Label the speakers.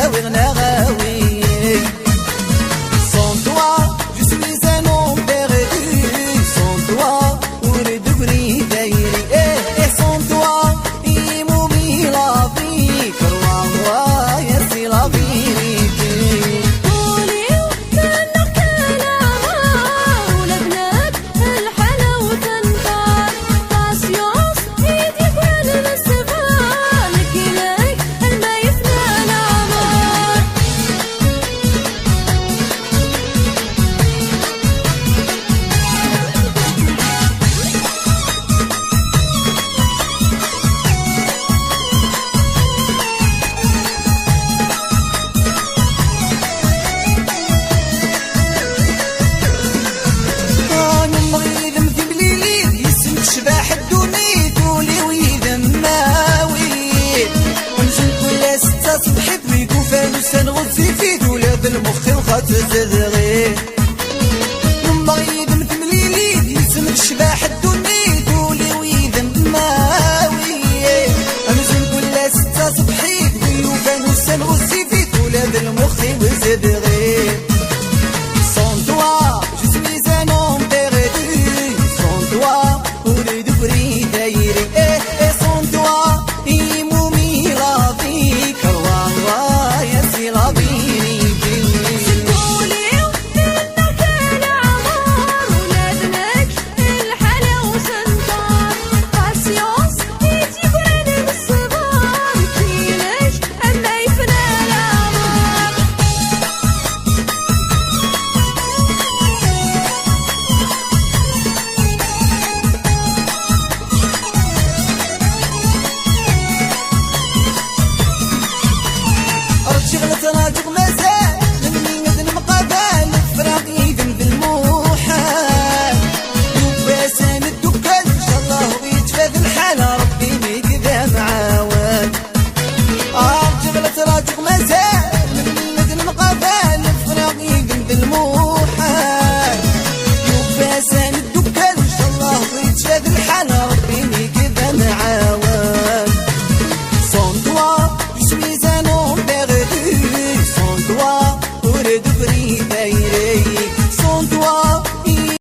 Speaker 1: غاوي غنا غاوي. Sans toi, je suis un homme perdu. Sans toi, ورد بريدي. Et sans toi, il m'oublie la vie. Crois-moi, c'est la vérité. شباح الدونيت ولي ويذماوي ونجم كل ستة صبحت ويكون فانوس نغد في ولاد المخ وخات زر